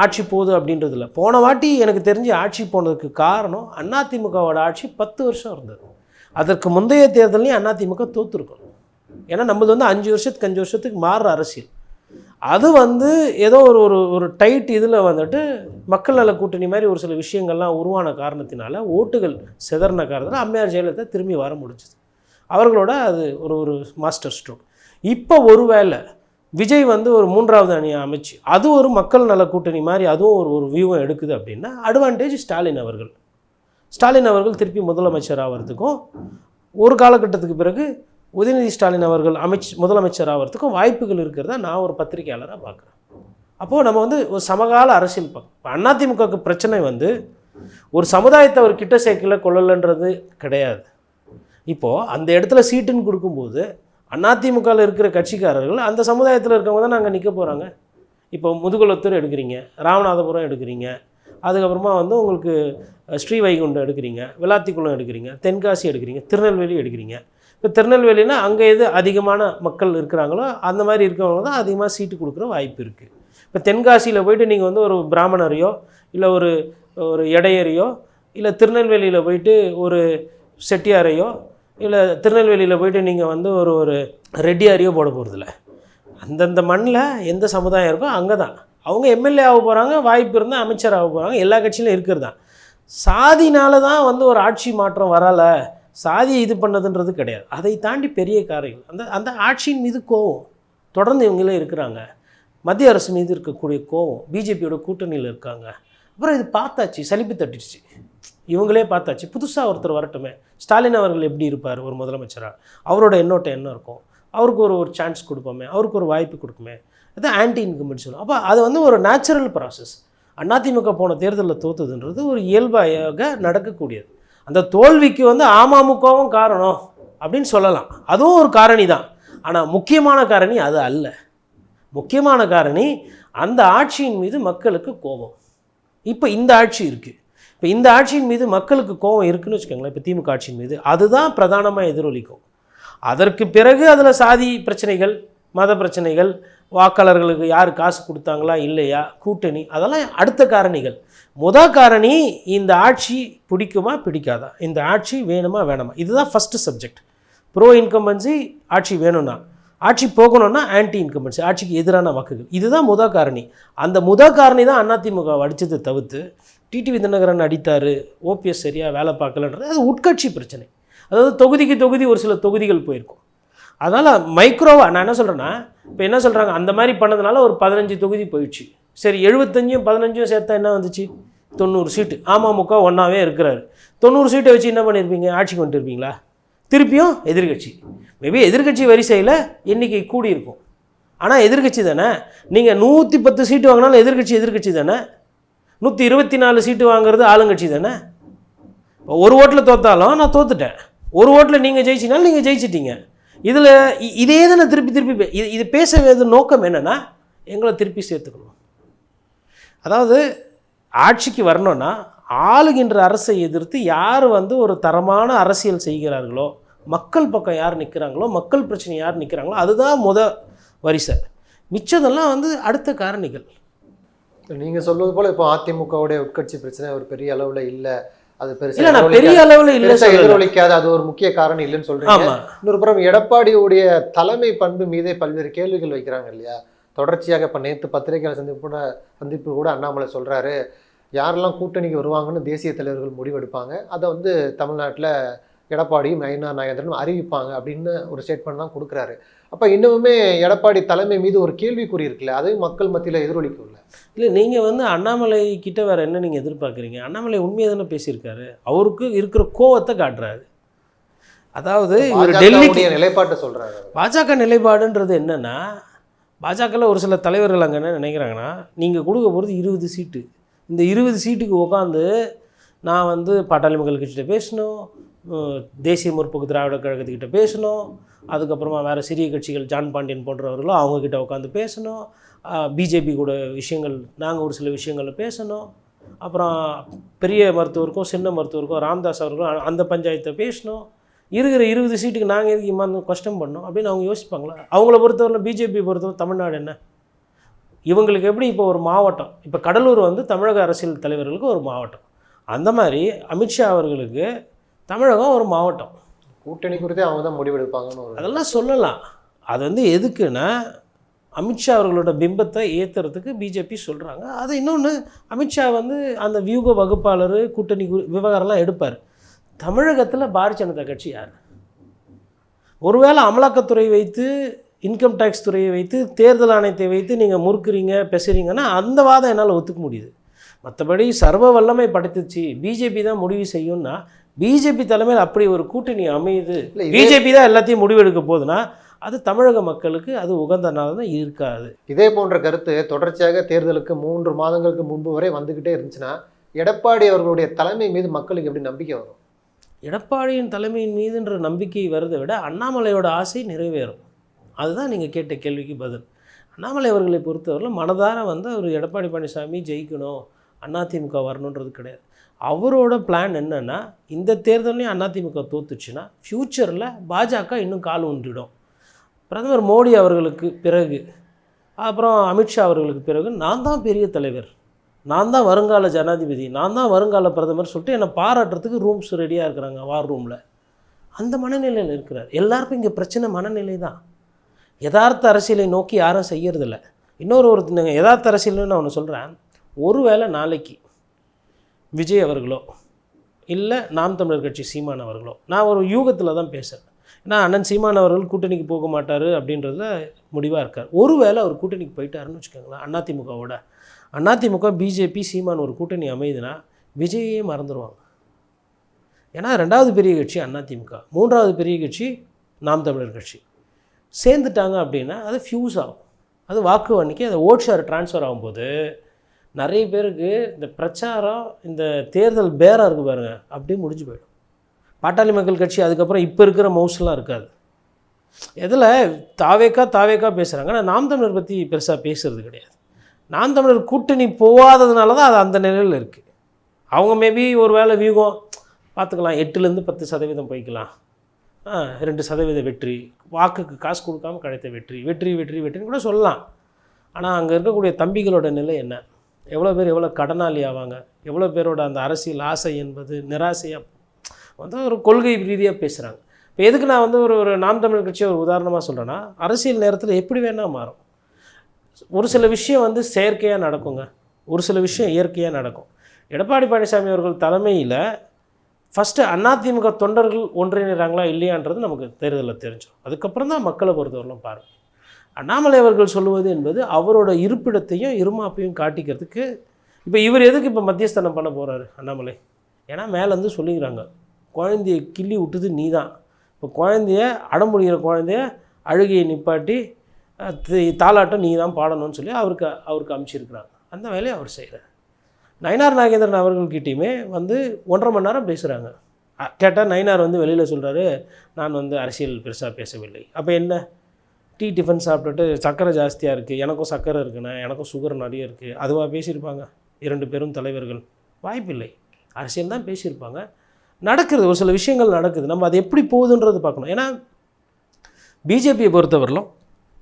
ஆட்சி போகுது அப்படின்றதில்ல. போன வாட்டி எனக்கு தெரிஞ்சு ஆட்சி போனதுக்கு காரணம் அதிமுகவோட ஆட்சி 10 வருஷம் இருந்தது. அதற்கு முந்தைய தேர்தலையும் அதிமுக தோற்றுருக்கணும். ஏன்னா நம்மளது வந்து 5 வருஷத்துக்கு மாறுற அரசியல். அது வந்து ஏதோ ஒரு டைட் இதில் வந்துட்டு மக்கள் நல கூட்டணி மாதிரி ஒரு சில விஷயங்கள்லாம் உருவான காரணத்தினால ஓட்டுகள் சிதறின காரணத்தில் அம்மையார் ஜெயலலிதா திரும்பி வர முடிஞ்சுது. அவர்களோட அது ஒரு மாஸ்டர் ஸ்ட்ரோக். இப்போ ஒருவேளை விஜய் வந்து ஒரு 3வது அணியை அமைச்சு அது ஒரு மக்கள் நல கூட்டணி மாதிரி அதுவும் ஒரு வியூவை எடுக்குது அப்படின்னா அட்வான்டேஜ் ஸ்டாலின் அவர்கள் திருப்பி முதலமைச்சர் ஆகிறதுக்கும் ஒரு காலகட்டத்துக்கு பிறகு உதயநிதி ஸ்டாலின் அவர்கள் முதலமைச்சர் ஆகிறதுக்கும் வாய்ப்புகள் இருக்கிறதா நான் ஒரு பத்திரிகையாளராக பார்க்குறேன். அப்போது நம்ம வந்து ஒரு சமகால அரசியல் பார்க்கணும். அதிமுகவுக்கு பிரச்சனை வந்து ஒரு சமுதாயத்தை அவர் கிட்ட சேர்க்கல கொள்ளலைன்றது கிடையாது. இப்போது அந்த இடத்துல சீட்டுன்னு கொடுக்கும்போது அதிமுகவில் இருக்கிற கட்சிக்காரர்கள் அந்த சமுதாயத்தில் இருக்கவங்க தான் நாங்கள் நிற்க போகிறாங்க. இப்போ முதுகுளத்தூர் எடுக்கிறீங்க, ராமநாதபுரம் எடுக்கிறீங்க, அதுக்கப்புறமா வந்து உங்களுக்கு ஸ்ரீவைகுண்டம் எடுக்கிறீங்க, விளாத்திக்குளம் எடுக்கிறீங்க, தென்காசி எடுக்கிறீங்க, திருநெல்வேலி எடுக்கிறீங்க. இப்போ திருநெல்வேலினா அங்கே எது அதிகமான மக்கள் இருக்கிறாங்களோ அந்த மாதிரி இருக்கிறவங்க தான் அதிகமாக சீட்டு கொடுக்குற வாய்ப்பு இருக்குது. இப்போ தென்காசியில் போய்ட்டு நீங்கள் வந்து ஒரு பிராமணரையோ இல்லை ஒரு எடையரையோ இல்லை திருநெல்வேலியில் போய்ட்டு ஒரு செட்டியாரையோ இல்லை திருநெல்வேலியில் போய்ட்டு நீங்கள் வந்து ஒரு ரெட்டியாரையோ போட போகிறதில்ல. அந்தந்த மண்ணில் எந்த சமுதாயம் இருக்கோ அங்கே தான் அவங்க எம்எல்ஏ ஆக போகிறாங்க, வாய்ப்பு இருந்தால் அமைச்சர் ஆக போகிறாங்க. எல்லா கட்சியிலும் இருக்கிறது தான். சாதினால தான் வந்து ஒரு ஆட்சி மாற்றம் வரலை, சாதியை இது பண்ணதுன்றது கிடையாது. அதை தாண்டி பெரிய காரியங்கள் அந்த ஆட்சியின் மீது கோவம் தொடர்ந்து இவங்களே இருக்கிறாங்க. மத்திய அரசு மீது இருக்கக்கூடிய கோவம், பிஜேபியோட கூட்டணியில் இருக்காங்க. அப்புறம் இது பார்த்தாச்சு, சலிப்பு தட்டிடுச்சு, இவங்களே பார்த்தாச்சு. புதுசாக ஒருத்தர் வரட்டுமே, ஸ்டாலின் அவர்கள் எப்படி இருப்பார் ஒரு முதலமைச்சராக, அவரோட எண்ணோட்டம் என்ன இருக்கும், அவருக்கு ஒரு சான்ஸ் கொடுப்போமே, அவருக்கு ஒரு வாய்ப்பு கொடுக்குமே, அது ஆன்டி இன்கம்பன்ட் சொல்லுவோம். அப்போ அது வந்து ஒரு நேச்சுரல் ப்ராசஸ். அதிமுக போன தேர்தலில் தோற்றுதுன்றது ஒரு இயல்பாக நடக்கக்கூடியது. அந்த தோல்விக்கு வந்து அமமுகவும் காரணம் அப்படின்னு சொல்லலாம், அதுவும் ஒரு காரணி தான். ஆனால் முக்கியமான காரணி அது அல்ல. முக்கியமான காரணி அந்த ஆட்சியின் மீது மக்களுக்கு கோபம். இப்போ இந்த ஆட்சி இருக்குது, இப்போ இந்த ஆட்சியின் மீது மக்களுக்கு கோபம் இருக்குதுன்னு வச்சுக்கோங்களேன். இப்போ திமுக ஆட்சியின் மீது அதுதான் பிரதானமாக எதிரொலிக்கும். அதற்கு பிறகு அதில் சாதி பிரச்சனைகள், மத பிரச்சனைகள், வாக்காளர்களுக்கு யார் காசு கொடுத்தாங்களா இல்லையா, கூட்டணி, அதெல்லாம் அடுத்த காரணிகள். காரணி இந்த ஆட்சி பிடிக்குமா பிடிக்காதா, இந்த ஆட்சி வேணுமா வேணாமா, இதுதான் ஃபஸ்ட்டு சப்ஜெக்ட். ப்ரோ இன்கம்பன்சி ஆட்சி வேணும்னா, ஆட்சி போகணும்னா ஆன்டி இன்கம்பன்சி ஆட்சிக்கு எதிரான வாக்குகள், இதுதான் காரணி. அந்த காரணி தான் அதிமுக அடித்ததை தவிர்த்து டிடிவி தினகரன் அடித்தார், ஓபிஎஸ் சரியாக வேலை பார்க்கலன்றது அது உட்கட்சி பிரச்சனை. அதாவது தொகுதிக்கு தொகுதி ஒரு சில தொகுதிகள் போயிருக்கும். அதனால் மைக்ரோவாக நான் என்ன சொல்கிறேன்னா, இப்போ என்ன சொல்கிறாங்க, அந்த மாதிரி பண்ணதுனால ஒரு 15 தொகுதி போயிடுச்சு. சரி 75 15 சேர்த்தா என்ன வந்துச்சு, 90 சீட்டு. அமமுக ஒன்றாவே இருக்கிறாரு. 90 சீட்டை வச்சு என்ன பண்ணியிருப்பீங்க, ஆட்சிக்கு வந்துட்டு இருப்பீங்களா? திருப்பியும் எதிர்கட்சி, மேபி எதிர்கட்சி வரிசையில் எண்ணிக்கை கூடி இருக்கும். ஆனால் எதிர்கட்சி தானே. நீங்கள் 110 சீட்டு வாங்கினாலும் எதிர்கட்சி தானே. 124 சீட்டு வாங்குறது ஆளுங்கட்சி தானே. ஒரு ஓட்டில் தோத்தாலும் நான் தோத்துட்டேன், ஒரு ஓட்டில் நீங்கள் ஜெயிச்சினாலும் நீங்கள் ஜெயிச்சிட்டீங்க. இதில் இதே தானே திருப்பி இது பேச வேண்டிய நோக்கம் என்னென்னா, எங்களை திருப்பி சேர்த்துக்கணும். அதாவது ஆட்சிக்கு வரணும்னா ஆளுகின்ற அரசை எதிர்த்து யார் ஒரு தரமான அரசியல் செய்கிறார்களோ, மக்கள் பக்கம் யார் நிற்கிறாங்களோ, மக்கள் பிரச்சனை யார் நிற்கிறாங்களோ, அதுதான் வரிசை. மிச்சதெல்லாம் அடுத்த காரணிகள். நீங்கள் சொல்வது போல் இப்போ அதிமுகவுடைய உட்கட்சி பிரச்சனை ஒரு பெரிய அளவில் இல்லை, அது பெரிய அளவில் இல்லை எதிரொலிக்காது, அது ஒரு முக்கிய காரணம் இல்லைன்னு சொல்றீங்க. இன்னொரு புறம் எடப்பாடியுடைய தலைமை பண்பு மீதே பல்வேறு கேள்விகள் வைக்கிறாங்க இல்லையா. தொடர்ச்சியாக இப்போ நேற்று பத்திரிகையாளர் சந்திப்பு கூட அண்ணாமலை சொல்றாரு, யாரெல்லாம் கூட்டணிக்கு வருவாங்கன்னு தேசிய தலைவர்கள் முடிவெடுப்பாங்க, அதை தமிழ்நாட்டில் எடப்பாடியும் நயினார் நாகேந்திரனும் அறிவிப்பாங்க அப்படின்னு ஒரு ஸ்டேட்மெண்ட் தான் கொடுக்குறாரு. அப்போ இன்னுமே எடப்பாடி தலைமை மீது ஒரு கேள்விக்குறி இருக்குல்ல, அதையும் மக்கள் மத்தியில் எதிரொலிக்கும்ல. இல்லை நீங்கள் அண்ணாமலை கிட்ட வேறு என்ன நீங்கள் எதிர்பார்க்குறீங்க? அண்ணாமலை உண்மையை தானே பேசியிருக்காரு, அவருக்கு இருக்கிற கோவத்தை காட்டுறாரு. அதாவது இவர் டெல்லிக்கு நிலைப்பாட்டை சொல்கிறாரு. பாஜக நிலைப்பாடுன்றது என்னென்னா, பாஜகவில் ஒரு சில தலைவர்கள் அங்கே என்ன நினைக்கிறாங்கன்னா, நீங்கள் கொடுக்க போகிறது 20 சீட்டு, இந்த 20 சீட்டுக்கு உட்காந்து நான் பாட்டாளி மக்கள் கட்சிகிட்ட பேசணும், தேசிய முற்போக்கு திராவிட கழகத்துக்கிட்ட பேசணும், அதுக்கப்புறமா வேறு சிறிய கட்சிகள் ஜான் பாண்டியன் போன்றவர்களும் அவங்கக்கிட்ட உட்காந்து பேசணும், பிஜேபி கூட விஷயங்கள் நாங்கள் ஒரு சில விஷயங்களில் பேசணும், அப்புறம் பெரிய மருத்துவருக்கும் சின்ன மருத்துவருக்கும் ராம்தாஸ் அவர்களும் அந்த பஞ்சாயத்தை பேசணும், இருக்கிற 20 சீட்டுக்கு நாங்கள் எதுக்கு இம்மா கஷ்டம் பண்ணோம் அப்படின்னு அவங்க யோசிப்பாங்களா? அவங்கள பொறுத்தவரை பிஜேபி பொறுத்தவரை தமிழ்நாடு என்ன, இவங்களுக்கு எப்படி இப்போ ஒரு மாவட்டம், இப்போ கடலூர் தமிழக அரசியல் தலைவர்களுக்கு ஒரு மாவட்டம், அந்த மாதிரி அமித்ஷா அவர்களுக்கு தமிழகம் ஒரு மாவட்டம். கூட்டணி குறித்தே அவங்க தான் முடிவெடுப்பாங்கன்னு அதெல்லாம் சொல்லலாம். அது எதுக்குன்னா அமித்ஷா அவர்களோட பிம்பத்தை ஏற்றுறதுக்கு பிஜேபி சொல்கிறாங்க. அது இன்னொன்று, அமித்ஷா அந்த வியூக வகுப்பாளர் கூட்டணி விவகாரம்லாம் எடுப்பார். தமிழகத்தில் பாரதிய ஜனதா கட்சி யார்? ஒருவேளை அமலாக்கத்துறை வைத்து, இன்கம் டேக்ஸ் துறையை வைத்து, தேர்தல் ஆணையத்தை வைத்து நீங்கள் முறுக்குறீங்க பேசுகிறீங்கன்னா அந்த வாதம் என்னால் ஒத்துக்க முடியுது. மற்றபடி சர்வ வல்லமை படைத்துச்சு பிஜேபி தான் முடிவு செய்யும்னா, பிஜேபி தலைமையில் அப்படி ஒரு கூட்டணி அமையுது, பிஜேபி தான் எல்லாத்தையும் முடிவெடுக்க போகுதுன்னா அது தமிழக மக்களுக்கு அது உகந்த நாள் தான் இருக்காது. இதே போன்ற கருத்து தொடர்ச்சியாக தேர்தலுக்கு 3 மாதங்களுக்கு முன்பு வரை வந்துக்கிட்டே இருந்துச்சுன்னா எடப்பாடி அவர்களுடைய தலைமை மீது மக்களுக்கு எப்படி நம்பிக்கை வரும்? எடப்பாடியின் தலைமையின் மீதுன்ற நம்பிக்கை வரதை விட அண்ணாமலையோட ஆசை நிறைவேறும். அதுதான் நீங்கள் கேட்ட கேள்விக்கு பதில். அண்ணாமலை அவர்களை பொறுத்தவரையில் மனதார அவர் எடப்பாடி பழனிசாமி ஜெயிக்கணும், அதிமுக வரணுன்றது கிடையாது. அவரோட பிளான் என்னென்னா, இந்த தேர்தலையும் அதிமுக தோத்துச்சுன்னா ஃப்யூச்சரில் பாஜக இன்னும் கால் ஊன்றிடும். பிரதமர் மோடி அவர்களுக்கு பிறகு, அப்புறம் அமித்ஷா அவர்களுக்கு பிறகு நான் தான் பெரிய தலைவர், நான் தான் வருங்கால ஜனாதிபதி, நான் தான் வருங்கால பிரதமர் சொல்லிட்டு என்னை பாராட்டுறதுக்கு ரூம்ஸ் ரெடியாக இருக்கிறாங்க, வார் ரூமில். அந்த மனநிலையில் இருக்கிறார். எல்லாருக்கும் இங்கே பிரச்சனை மனநிலை தான். யதார்த்த அரசியலை நோக்கி யாரும் செய்யறதில்ல. இன்னொரு யதார்த்த அரசியல்னு நான் ஒன்று சொல்கிறேன். ஒருவேளை நாளைக்கு விஜய் அவர்களோ இல்லை நாம் தமிழர் கட்சி சீமான் அவர்களோ, நான் ஒரு யூகத்தில் தான் பேசுகிறேன், ஏன்னா அண்ணன் சீமான் அவர்கள் கூட்டணிக்கு போக மாட்டார் அப்படின்றத முடிவாக இருக்கார். ஒருவேளை அவர் கூட்டணிக்கு போயிட்டாருன்னு வச்சுக்கோங்களேன், அதிமுகவோட, அதிமுக பிஜேபி சீமான் ஒரு கூட்டணி அமையுதுன்னா விஜயே மறந்துடுவாங்க. ஏன்னா 2வது பெரிய கட்சி அதிமுக, 3வது பெரிய கட்சி நாம் தமிழர் கட்சி சேர்ந்துட்டாங்க அப்படின்னா அது ஃபியூஸ் ஆகும், அது வாக்கு வன்னிக்கு அந்த ஓட் ஷேர் ட்ரான்ஸ்ஃபர் ஆகும்போது நிறைய பேருக்கு இந்த பிரச்சாரம், இந்த தேர்தல் பேரம் இருக்குது பாருங்கள், அப்படியே முடிஞ்சு போயிடும். பாட்டாளி மக்கள் கட்சி அதுக்கப்புறம் இப்போ இருக்கிற மவுஸ்லாம் இருக்காது. இதில் தாவேக்கா பேசுகிறாங்க, ஆனால் நாம் தமிழர் பற்றி பெருசாக பேசுகிறது கிடையாது. நாம் தமிழர் கூட்டணி போகாததுனால தான் அது அந்த நிலையில் இருக்குது. அவங்க மேபி ஒரு வேளை வியூகம் பார்த்துக்கலாம், 8லேருந்து 10% போய்க்கலாம், 2% வெற்றி, வாக்குக்கு காசு கொடுக்காமல் கிடைத்த வெற்றின்னு கூட சொல்லலாம். ஆனால் அங்கே இருக்கக்கூடிய தம்பிகளோட நிலை என்ன, எவ்வளோ பேர் எவ்வளோ கடனாளி ஆவாங்க, எவ்வளோ பேரோட அந்த அரசியல் ஆசை என்பது நிராசையாக வந்து ஒரு கொள்கை ரீதியாக பேசுகிறாங்க. இப்போ எதுக்கு நான் வந்து ஒரு நாம் தமிழ் கட்சியை ஒரு உதாரணமாக சொல்கிறேன்னா, அரசியல் நேரத்தில் எப்படி வேணால் மாறும். ஒரு சில விஷயம் வந்து செயற்கையாக நடக்குங்க, ஒரு சில விஷயம் இயற்கையாக நடக்கும். எடப்பாடி பழனிசாமி அவர்கள் தலைமையில் ஃபஸ்ட்டு அதிமுக தொண்டர்கள் ஒன்றிணைறாங்களா இல்லையான்றது நமக்கு தேர்தலில் தெரிஞ்சிடும். அதுக்கப்புறம் தான் மக்களை பொறுத்தவரையிலும் பாருங்கள். அண்ணாமலை அவர்கள் சொல்லுவது என்பது அவரோட இருப்பிடத்தையும் இருமாப்பையும் காட்டிக்கிறதுக்கு. இப்போ இவர் எதுக்கு இப்போ மத்தியஸ்தானம் பண்ண போகிறாரு அண்ணாமலை? ஏன்னா மேலேருந்து சொல்லிக்கிறாங்க, குழந்தைய கிள்ளி விட்டுது நீ தான். இப்போ குழந்தைய அடமுடிகிற குழந்தைய அழுகையை நிப்பாட்டி தாலாட்டம் நீ தான் பாடணும்னு சொல்லி அவருக்கு அனுப்பிச்சிருக்கிறாங்க. அந்த வேலையை அவர் செய்கிறார். நயினார் நாகேந்திரன் அவர்கள்கிட்டையுமே வந்து 1.5 மணி நேரம் பேசுகிறாங்க. கேட்டால் நயினார் வந்து வெளியில் சொல்கிறாரு, நான் வந்து அரசியல் பெருசாக பேசவில்லை. அப்போ என்ன, டீ டிஃபன் சாப்பிட்டுட்டு சர்க்கரை ஜாஸ்தியாக இருக்குது, எனக்கும் சர்க்கரை இருக்குண்ணே, எனக்கும் சுகர் நிறைய இருக்குது, அதுவாக பேசியிருப்பாங்க 2 பெரும் தலைவர்கள்? வாய்ப்பில்லை. அரசியல் தான் பேசியிருப்பாங்க. நடக்குது, ஒரு சில விஷயங்கள் நடக்குது. நம்ம அது எப்படி போகுதுன்றது பார்க்கணும். ஏன்னா பிஜேபியை பொறுத்தவரையிலும்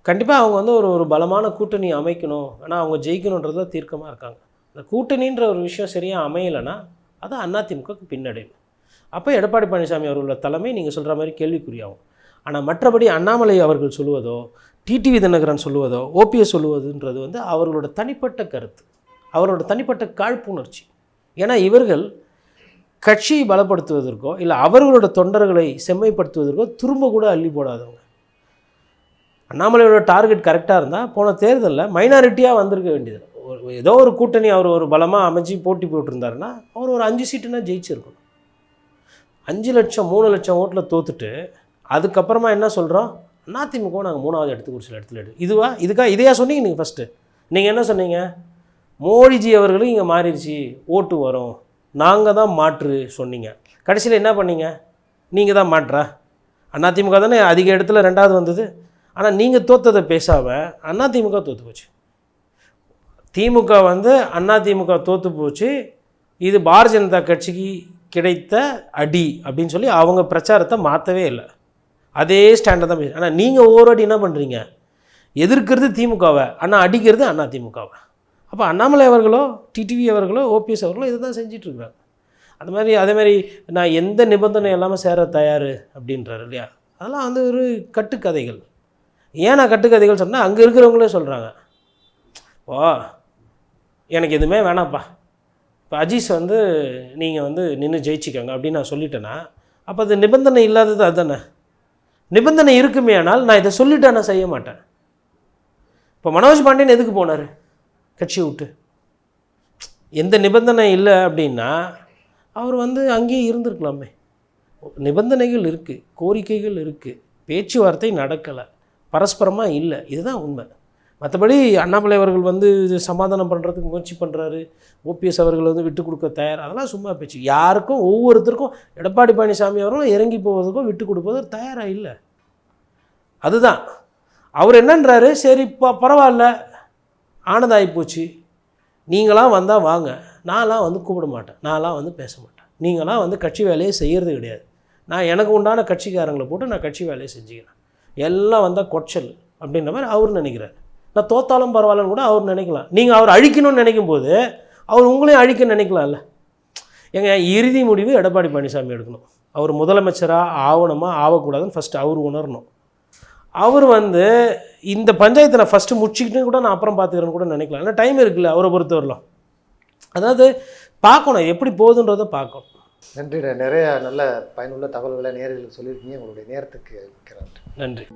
கண்டிப்பாக அவங்க வந்து ஒரு பலமான கூட்டணி அமைக்கணும், ஆனால் அவங்க ஜெயிக்கணுன்றதுல தீர்க்கமாக இருக்காங்க. இந்த கூட்டணின்ற ஒரு விஷயம் சரியாக அமையலைன்னா அது அதிமுகவுக்கு பின்னடைவு. அப்போ எடப்பாடி பழனிசாமி அவர்களோட தலைமை நீங்கள் சொல்கிற மாதிரி கேள்விக்குறியாகும். ஆனால் மற்றபடி அண்ணாமலை அவர்கள் சொல்லுவதோ, டிடிவி தினகரன் சொல்லுவதோ, ஓபிஎஸ் சொல்லுவதுன்றது வந்து அவர்களோட தனிப்பட்ட கருத்து, அவரோட தனிப்பட்ட காழ்ப்புணர்ச்சி. ஏன்னா இவர்கள் கட்சியை பலப்படுத்துவதற்கோ இல்லை அவர்களோட தொண்டர்களை செம்மைப்படுத்துவதற்கோ திரும்ப கூட அள்ளி போடாதவங்க. அண்ணாமலையோட டார்கெட் கரெக்டாக இருந்தால் போன தேர்தலில் மைனாரிட்டியாக வந்திருக்க வேண்டியது. ஏதோ ஒரு கூட்டணி அவர் ஒரு பலமாக அமைச்சு போட்டி போட்டிருந்தாருன்னா அவர் ஒரு 5 சீட்டுனா ஜெயிச்சிருக்கணும். 5 லட்சம் 3 லட்சம் ஓட்டில் தோத்துட்டு அதுக்கப்புறமா என்ன சொல்கிறோம், அதிமுக நாங்கள் 3வது இடத்துக்கு ஒரு சில இடத்துல இதையா சொன்னீங்க நீங்கள்? ஃபஸ்ட்டு நீங்கள் என்ன சொன்னீங்க, மோடிஜி அவர்களும் இங்கே மாறிடுச்சு, ஓட்டு வரும், நாங்கள் தான் மாற்று சொன்னீங்க. கடைசியில் என்ன பண்ணீங்க, நீங்கள் தான் மாற்றா. அதிமுக தானே அதிக இடத்துல 2வது வந்தது. ஆனால் நீங்கள் தோற்றதை பேசாமல் அதிமுக தோற்று போச்சு. திமுக வந்து அதிமுக தோற்று போச்சு, இது பாரதிய ஜனதா கட்சிக்கு கிடைத்த அடி அப்படின்னு சொல்லி அவங்க பிரச்சாரத்தை மாற்றவே இல்லை. அதே ஸ்டாண்டர்ட் தான் பேசு. ஆனால் நீங்கள் ஒவ்வொரு அடி என்ன பண்ணுறீங்க, எதிர்க்கிறது திமுகவை, ஆனால் அடிக்கிறது அதிமுகவை. அப்போ அண்ணாமலை அவர்களோ டிடிவி அவர்களோ ஓபிஎஸ் அவர்களோ இதை தான் செஞ்சிட்ருக்குறாங்க. அதே மாதிரி நான் எந்த நிபந்தனை எல்லாமே சேர தயார் அப்படின்றாரு இல்லையா, அதெல்லாம் வந்து ஒரு கட்டுக்கதைகள். ஏன் நான் கட்டுக்கதைகள் சொன்னால் அங்கே இருக்கிறவங்களே சொல்கிறாங்க, ஓ எனக்கு எதுவுமே வேணாம்ப்பா, இப்போ அஜீஸ் வந்து நீங்கள் வந்து நின்று ஜெயிச்சிக்கோங்க அப்படின்னு நான் சொல்லிட்டேன்னா அப்போ அது நிபந்தனை இல்லாதது அதுதானே. நிபந்தனை இருக்குமே, ஆனால் நான் இதை சொல்லிட்டேன், நான் செய்ய மாட்டேன். இப்போ மனோஜ் பாண்டியன் எதுக்கு போனார் கட்சியை விட்டு? எந்த நிபந்தனை இல்லை அப்படின்னா அவர் வந்து அங்கேயே இருந்திருக்கலாமே. நிபந்தனைகள் இருக்குது, கோரிக்கைகள் இருக்குது, பேச்சுவார்த்தை நடக்கலை, பரஸ்பரமாக இல்லை, இதுதான் உண்மை. மற்றபடி அண்ணாமலை அவர்கள் வந்து சமாதானம் பண்ணுறதுக்கு முயற்சி பண்ணுறாரு, ஓபிஎஸ் அவர்கள் வந்து விட்டு கொடுக்க தயார், அதெல்லாம் சும்மா பேச்சு. யாருக்கும் ஒவ்வொருத்தருக்கும் எடப்பாடி பழனிசாமி அவர்களும் இறங்கி போவதற்கும் விட்டு கொடுப்பதற்கு தயாராக இல்லை. அதுதான் அவர் என்னன்றாரு, சரி பரவாயில்ல ஆனதாகி போச்சு, நீங்களாம் வந்தால் வாங்க, நான்லாம் வந்து கூப்பிட மாட்டேன், நான்லாம் வந்து பேச மாட்டேன், நீங்களாம் வந்து கட்சி வேலையை செய்கிறது கிடையாது, நான் எனக்கு உண்டான கட்சிக்காரங்களை போட்டு நான் கட்சி வேலையை செஞ்சுக்கிறேன், எல்லாம் வந்தால் கொச்சல் அப்படின்ற மாதிரி அவர் நினைக்கிறார். நான் தோத்தாலும் பரவாயில்லன்னு கூட அவர் நினைக்கலாம். நீங்கள் அவர் அழிக்கணும்னு நினைக்கும் போது அவர் உங்களையும் அழிக்க நினைக்கலாம்ல. எங்க இறுதி முடிவு எடப்பாடி பழனிசாமி எடுக்கணும். அவர் முதலமைச்சராக ஆகணுமா ஆகக்கூடாதுன்னு ஃபஸ்ட்டு அவர் உணரணும். அவர் வந்து இந்த பஞ்சாயத்தை நான் ஃபஸ்ட்டு முடிச்சுக்கிட்டு கூட நான் அப்புறம் பார்த்துக்கிறேன்னு கூட நினைக்கலாம். ஏன்னா டைம் இருக்குல்ல அவரை பொறுத்தவரையிலும். அதாவது பார்க்கணும் எப்படி போகுதுன்றதை பார்க்கணும். நன்றி. நிறைய நல்ல பயனுள்ள தகவல்களை நேயர்களுக்கு சொல்லியிருக்கீங்க. உங்களுடைய நேரத்துக்கு நன்றி. நன்றி.